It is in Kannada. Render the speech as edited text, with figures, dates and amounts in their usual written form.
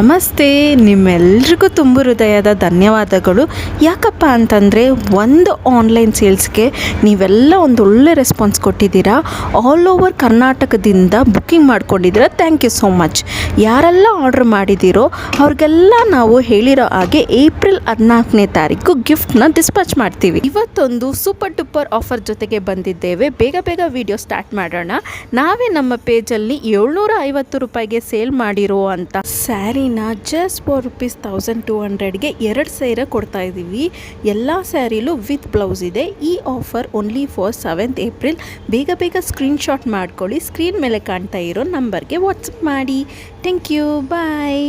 ನಮಸ್ತೆ, ನಿಮ್ಮೆಲ್ರಿಗೂ ತುಂಬ ಹೃದಯದ ಧನ್ಯವಾದಗಳು. ಯಾಕಪ್ಪ ಅಂತಂದರೆ ಒಂದು ಆನ್ಲೈನ್ ಸೇಲ್ಸ್ಗೆ ನೀವೆಲ್ಲ ಒಂದು ಒಳ್ಳೆ ರೆಸ್ಪಾನ್ಸ್ ಕೊಟ್ಟಿದ್ದೀರಾ. ಆಲ್ ಓವರ್ ಕರ್ನಾಟಕದಿಂದ ಬುಕ್ಕಿಂಗ್ ಮಾಡ್ಕೊಂಡಿದ್ದೀರಾ. Thank you so much. ಯಾರೆಲ್ಲ ಆರ್ಡ್ರ್ ಮಾಡಿದ್ದೀರೋ ಅವ್ರಿಗೆಲ್ಲ ನಾವು ಹೇಳಿರೋ ಹಾಗೆ ಏಪ್ರಿಲ್ 14ನೇ ತಾರೀಕು ಗಿಫ್ಟ್ನ ಡಿಸ್ಪ್ಯಾಚ್ ಮಾಡ್ತೀವಿ. ಇವತ್ತೊಂದು ಸೂಪರ್ ಡೂಪರ್ ಆಫರ್ ಜೊತೆಗೆ ಬಂದಿದ್ದೇವೆ. ಬೇಗ ಬೇಗ ವಿಡಿಯೋ ಸ್ಟಾರ್ಟ್ ಮಾಡೋಣ. ನಾವೇ ನಮ್ಮ ಪೇಜಲ್ಲಿ 750 ರೂಪಾಯಿಗೆ ಸೇಲ್ ಮಾಡಿರೋ ಅಂತ ಸ್ಯಾರಿನ ಜಸ್ಟ್ ಫಾರ್ ₹1200ಗೆ 2 ಸೇರೆ ಕೊಡ್ತಾ ಇದ್ದೀವಿ. ಎಲ್ಲ ಸ್ಯಾರಿಲೂ ವಿತ್ ಬ್ಲೌಸ್ ಇದೆ. ಈ offer only for 7th April. ಬೇಗ ಬೇಗ ಸ್ಕ್ರೀನ್ಶಾಟ್ ಮಾಡ್ಕೊಳ್ಳಿ. ಸ್ಕ್ರೀನ್ ಮೇಲೆ ಕಾಣ್ತಾ ಇರೋ ನಂಬರ್ಗೆ ವಾಟ್ಸಪ್ ಮಾಡಿ. Thank you, bye.